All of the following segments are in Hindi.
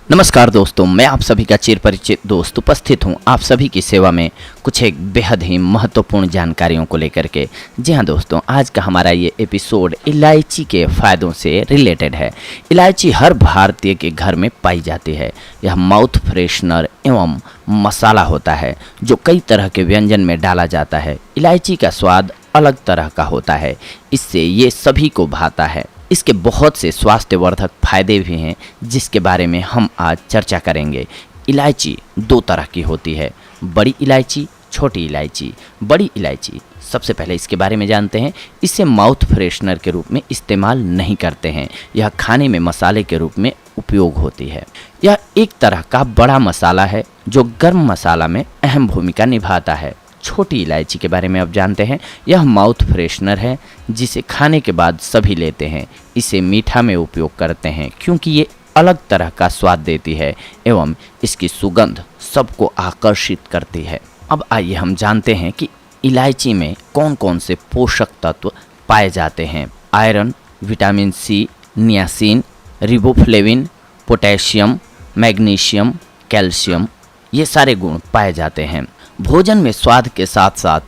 नमस्कार दोस्तों, मैं आप सभी का चिर परिचित दोस्त उपस्थित हूं आप सभी की सेवा में कुछ एक बेहद ही महत्वपूर्ण जानकारियों को लेकर के। जी हां दोस्तों, आज का हमारा ये एपिसोड इलायची के फ़ायदों से रिलेटेड है। इलायची हर भारतीय के घर में पाई जाती है। यह माउथ फ्रेशनर एवं मसाला होता है जो कई तरह के व्यंजन में डाला जाता है। इलायची का स्वाद अलग तरह का होता है, इससे ये सभी को भाता है। इसके बहुत से स्वास्थ्यवर्धक फायदे भी हैं जिसके बारे में हम आज चर्चा करेंगे। इलायची दो तरह की होती है, बड़ी इलायची, छोटी इलायची। बड़ी इलायची, सबसे पहले इसके बारे में जानते हैं। इसे माउथ फ्रेशनर के रूप में इस्तेमाल नहीं करते हैं, यह खाने में मसाले के रूप में उपयोग होती है। यह एक तरह का बड़ा मसाला है जो गर्म मसाला में अहम भूमिका निभाता है। छोटी इलायची के बारे में अब जानते हैं। यह माउथ फ्रेशनर है जिसे खाने के बाद सभी लेते हैं। इसे मीठा में उपयोग करते हैं क्योंकि ये अलग तरह का स्वाद देती है एवं इसकी सुगंध सबको आकर्षित करती है। अब आइए हम जानते हैं कि इलायची में कौन कौन से पोषक तत्व पाए जाते हैं। Iron, vitamin C, niacin, riboflavin, potassium, magnesium, calcium, ये सारे गुण पाए जाते हैं। भोजन में स्वाद के साथ साथ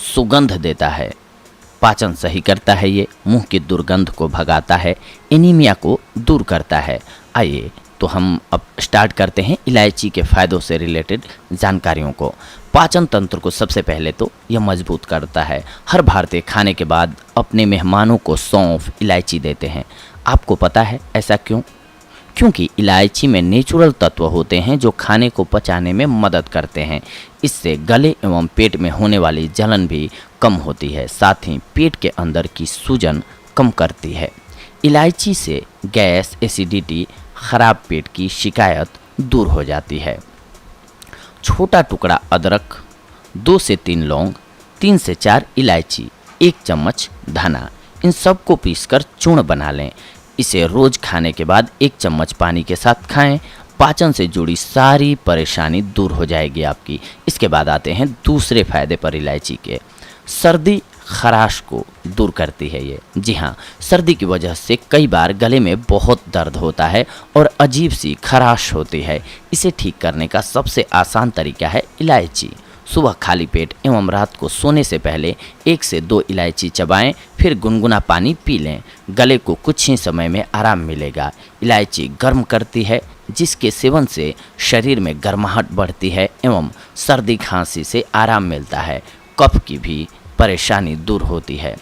सुगंध देता है, पाचन सही करता है, ये मुंह की दुर्गंध को भगाता है, एनीमिया को दूर करता है। आइए तो हम अब स्टार्ट करते हैं इलायची के फ़ायदों से रिलेटेड जानकारियों को। पाचन तंत्र को सबसे पहले तो यह मजबूत करता है। हर भारतीय खाने के बाद अपने मेहमानों को सौंफ, इलायची देते हैं। आपको पता है ऐसा क्यों? क्योंकि इलायची में नेचुरल तत्व होते हैं जो खाने को पचाने में मदद करते हैं। इससे गले एवं पेट में होने वाली जलन भी कम होती है, साथ ही पेट के अंदर की सूजन कम करती है। इलायची से गैस, एसिडिटी, खराब पेट की शिकायत दूर हो जाती है। छोटा टुकड़ा अदरक, 2 से 3 लौंग, 3 से 4 इलायची, 1 चम्मच धना, इन सब को पीसकर चूर्ण बना लें। इसे रोज खाने के बाद 1 चम्मच पानी के साथ खाएं। पाचन से जुड़ी सारी परेशानी दूर हो जाएगी आपकी। इसके बाद आते हैं दूसरे फायदे पर इलायची के। सर्दी खराश को दूर करती है ये। जी हाँ, सर्दी की वजह से कई बार गले में बहुत दर्द होता है और अजीब सी खराश होती है। इसे ठीक करने का सबसे आसान तरीका है इलायची। सुबह खाली पेट एवं रात को सोने से पहले 1 से 2 इलायची चबाएं, फिर गुनगुना पानी पी लें। गले को कुछ ही समय में आराम मिलेगा। इलायची गर्म करती है जिसके सेवन से शरीर में गर्माहट बढ़ती है एवं सर्दी खांसी से आराम मिलता है। कफ की भी परेशानी दूर होती है।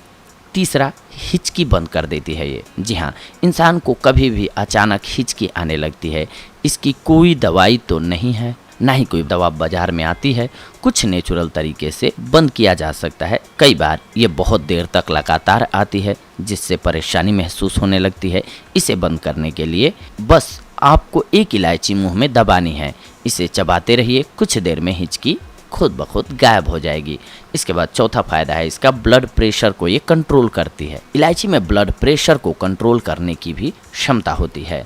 तीसरा, हिचकी बंद कर देती है ये। जी हाँ, इंसान को कभी भी अचानक हिचकी आने लगती है। इसकी कोई दवाई तो नहीं है, ना ही कोई दवा बाजार में आती है। कुछ नेचुरल तरीके से बंद किया जा सकता है। कई बार ये बहुत देर तक लगातार आती है जिससे परेशानी महसूस होने लगती है। इसे बंद करने के लिए बस आपको 1 इलायची मुंह में दबानी है। इसे चबाते रहिए, कुछ देर में हिचकी खुद ब खुद गायब हो जाएगी। इसके बाद चौथा फायदा है इसका, ब्लड प्रेशर को ये कंट्रोल करती है। इलायची में ब्लड प्रेशर को कंट्रोल करने की भी क्षमता होती है।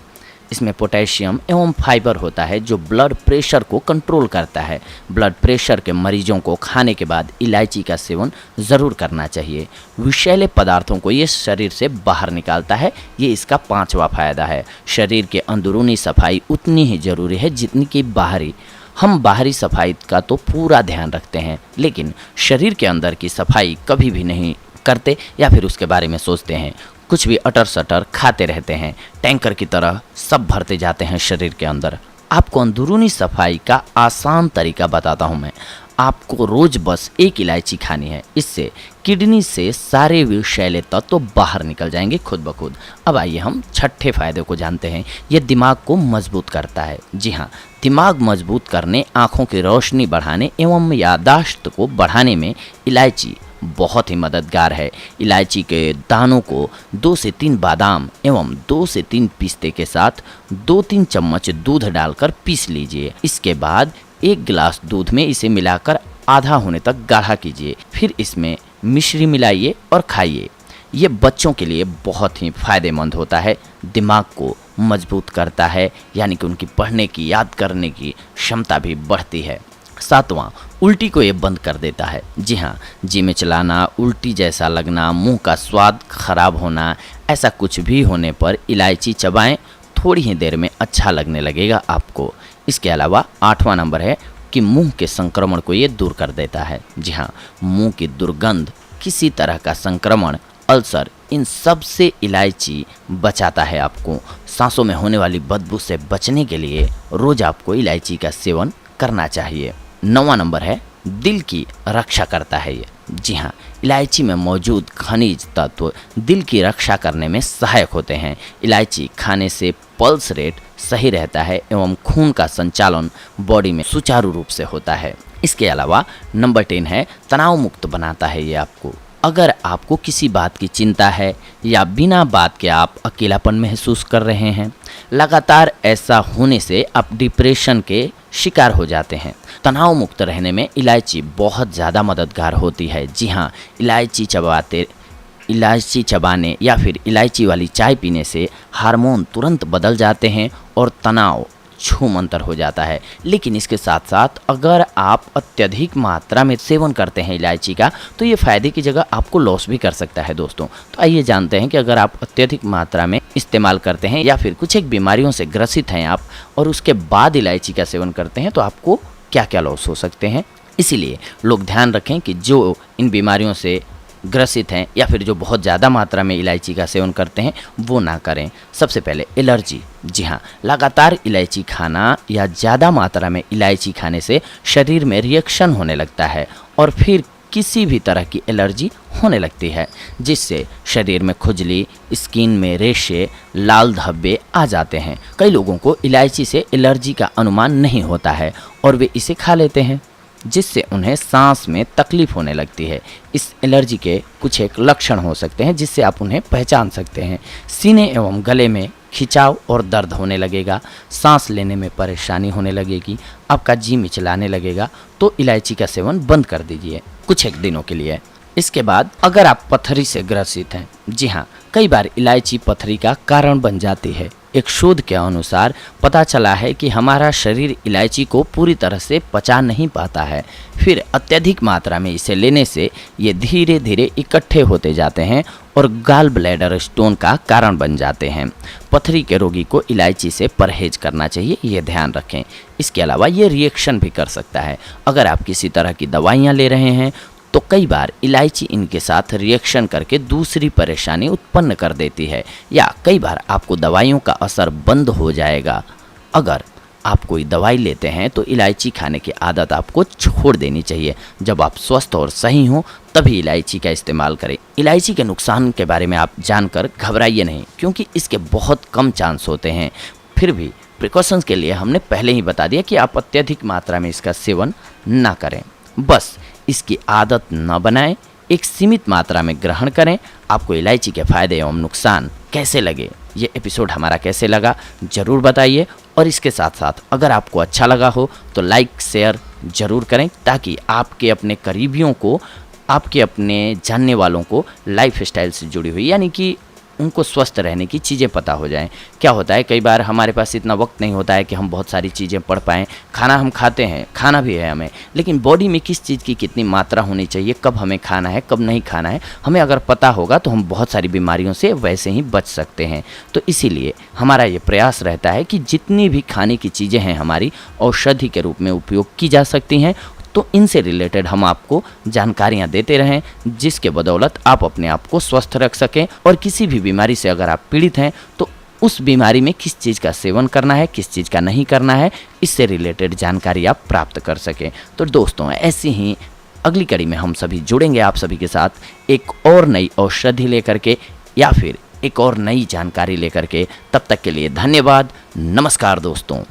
इसमें पोटेशियम एवं फाइबर होता है जो ब्लड प्रेशर को कंट्रोल करता है। ब्लड प्रेशर के मरीजों को खाने के बाद इलायची का सेवन ज़रूर करना चाहिए। विषैले पदार्थों को ये शरीर से बाहर निकालता है, ये इसका 5वां फायदा है। शरीर के अंदरूनी सफाई उतनी ही ज़रूरी है जितनी कि बाहरी। हम बाहरी सफाई का तो पूरा ध्यान रखते हैं, लेकिन शरीर के अंदर की सफाई कभी भी नहीं करते या फिर उसके बारे में सोचते हैं। कुछ भी अटर सटर खाते रहते हैं, टैंकर की तरह सब भरते जाते हैं शरीर के अंदर। आपको अंदरूनी सफाई का आसान तरीका बताता हूँ मैं। आपको रोज बस 1 इलायची खानी है। इससे किडनी से सारे विषैले तत्व तो बाहर निकल जाएंगे खुद ब खुद। अब आइए हम छठे फायदे को जानते हैं। यह दिमाग को मजबूत करता है। जी हाँ, दिमाग मजबूत करने, आँखों की रोशनी बढ़ाने एवं याददाश्त को बढ़ाने में इलायची बहुत ही मददगार है। इलायची के दानों को 2 से 3 बादाम एवं 2 से 3 पिस्ते के साथ 2-3 चम्मच दूध डालकर पीस लीजिए। इसके बाद 1 गिलास दूध में इसे मिलाकर आधा होने तक गाढ़ा कीजिए। फिर इसमें मिश्री मिलाइए और खाइए। ये बच्चों के लिए बहुत ही फायदेमंद होता है। दिमाग को मजबूत करता है, यानी कि उनकी पढ़ने की, याद करने की क्षमता भी बढ़ती है। 7वां, उल्टी को ये बंद कर देता है। जी हाँ, जी में चलाना, उल्टी जैसा लगना, मुंह का स्वाद खराब होना, ऐसा कुछ भी होने पर इलायची चबाएं, थोड़ी ही देर में अच्छा लगने लगेगा आपको। इसके अलावा 8वां नंबर है कि मुंह के संक्रमण को ये दूर कर देता है। जी हाँ, मुंह की दुर्गंध, किसी तरह का संक्रमण, अल्सर, इन सब से इलायची बचाता है आपको। सांसों में होने वाली बदबू से बचने के लिए रोज आपको इलायची का सेवन करना चाहिए। 9वां नंबर है दिल की रक्षा करता है ये। जी हाँ, इलायची में मौजूद खनिज तत्व दिल की रक्षा करने में सहायक होते हैं। इलायची खाने से पल्स रेट सही रहता है एवं खून का संचालन बॉडी में सुचारू रूप से होता है। इसके अलावा नंबर 10 है तनाव मुक्त बनाता है ये आपको। अगर आपको किसी बात की चिंता है या बिना बात के आप अकेलापन महसूस कर रहे हैं, लगातार ऐसा होने से आप डिप्रेशन के शिकार हो जाते हैं। तनाव मुक्त रहने में इलायची बहुत ज़्यादा मददगार होती है। जी हाँ, इलायची चबाने या फिर इलायची वाली चाय पीने से हार्मोन तुरंत बदल जाते हैं और तनाव छूमंतर हो जाता है। लेकिन इसके साथ साथ अगर आप अत्यधिक मात्रा में सेवन करते हैं इलायची का, तो ये फ़ायदे की जगह आपको लॉस भी कर सकता है दोस्तों। तो आइए जानते हैं कि अगर आप अत्यधिक मात्रा में इस्तेमाल करते हैं या फिर कुछ एक बीमारियों से ग्रसित हैं आप, और उसके बाद इलायची का सेवन करते हैं, तो आपको क्या क्या लॉस हो सकते हैं। इसीलिए लोग ध्यान रखें कि जो इन बीमारियों से ग्रसित हैं या फिर जो बहुत ज़्यादा मात्रा में इलायची का सेवन करते हैं वो ना करें। सबसे पहले एलर्जी। जी हाँ, लगातार इलायची खाना या ज़्यादा मात्रा में इलायची खाने से शरीर में रिएक्शन होने लगता है और फिर किसी भी तरह की एलर्जी होने लगती है, जिससे शरीर में खुजली, स्किन में रेशे, लाल धब्बे आ जाते हैं। कई लोगों को इलायची से एलर्जी का अनुमान नहीं होता है और वे इसे खा लेते हैं, जिससे उन्हें सांस में तकलीफ होने लगती है। इस एलर्जी के कुछ एक लक्षण हो सकते हैं जिससे आप उन्हें पहचान सकते हैं। सीने एवं गले में खिंचाव और दर्द होने लगेगा, सांस लेने में परेशानी होने लगेगी, आपका जी मिचलाने लगेगा। तो इलायची का सेवन बंद कर दीजिए कुछ एक दिनों के लिए। इसके बाद अगर आप पथरी से ग्रसित हैं, जी हाँ, कई बार इलायची पथरी का कारण बन जाती है। एक शोध के अनुसार पता चला है कि हमारा शरीर इलायची को पूरी तरह से पचा नहीं पाता है, फिर अत्यधिक मात्रा में इसे लेने से ये धीरे धीरे इकट्ठे होते जाते हैं और गाल ब्लैडर स्टोन का कारण बन जाते हैं। पथरी के रोगी को इलायची से परहेज करना चाहिए, ये ध्यान रखें। इसके अलावा ये रिएक्शन भी कर सकता है। अगर आप किसी तरह की दवाइयाँ ले रहे हैं तो कई बार इलायची इनके साथ रिएक्शन करके दूसरी परेशानी उत्पन्न कर देती है, या कई बार आपको दवाइयों का असर बंद हो जाएगा। अगर आप कोई दवाई लेते हैं तो इलायची खाने की आदत आपको छोड़ देनी चाहिए। जब आप स्वस्थ और सही हों तभी इलायची का इस्तेमाल करें। इलायची के नुकसान के बारे में आप जानकर घबराइए नहीं, क्योंकि इसके बहुत कम चांस होते हैं। फिर भी प्रिकॉशंस के लिए हमने पहले ही बता दिया कि आप अत्यधिक मात्रा में इसका सेवन ना करें। बस इसकी आदत न बनाएं, एक सीमित मात्रा में ग्रहण करें। आपको इलायची के फायदे एवं नुकसान कैसे लगे, ये एपिसोड हमारा कैसे लगा ज़रूर बताइए। और इसके साथ साथ अगर आपको अच्छा लगा हो तो लाइक शेयर ज़रूर करें, ताकि आपके अपने करीबियों को, आपके अपने जानने वालों को लाइफ स्टाइल से जुड़ी हुई, यानी कि उनको स्वस्थ रहने की चीज़ें पता हो जाएं। क्या होता है, कई बार हमारे पास इतना वक्त नहीं होता है कि हम बहुत सारी चीज़ें पढ़ पाएँ। खाना हम खाते हैं, खाना भी है हमें, लेकिन बॉडी में किस चीज़ की कितनी मात्रा होनी चाहिए, कब हमें खाना है, कब नहीं खाना है, हमें अगर पता होगा तो हम बहुत सारी बीमारियों से वैसे ही बच सकते हैं। तो इसीलिए हमारा ये प्रयास रहता है कि जितनी भी खाने की चीज़ें हैं हमारी औषधि के रूप में उपयोग की जा सकती हैं, तो इनसे रिलेटेड हम आपको जानकारियां देते रहें, जिसके बदौलत आप अपने आप को स्वस्थ रख सकें। और किसी भी बीमारी से अगर आप पीड़ित हैं तो उस बीमारी में किस चीज़ का सेवन करना है, किस चीज़ का नहीं करना है, इससे रिलेटेड जानकारी आप प्राप्त कर सकें। तो दोस्तों, ऐसी ही अगली कड़ी में हम सभी जुड़ेंगे आप सभी के साथ एक और नई औषधि लेकर के, या फिर एक और नई जानकारी लेकर के। तब तक के लिए धन्यवाद। नमस्कार दोस्तों।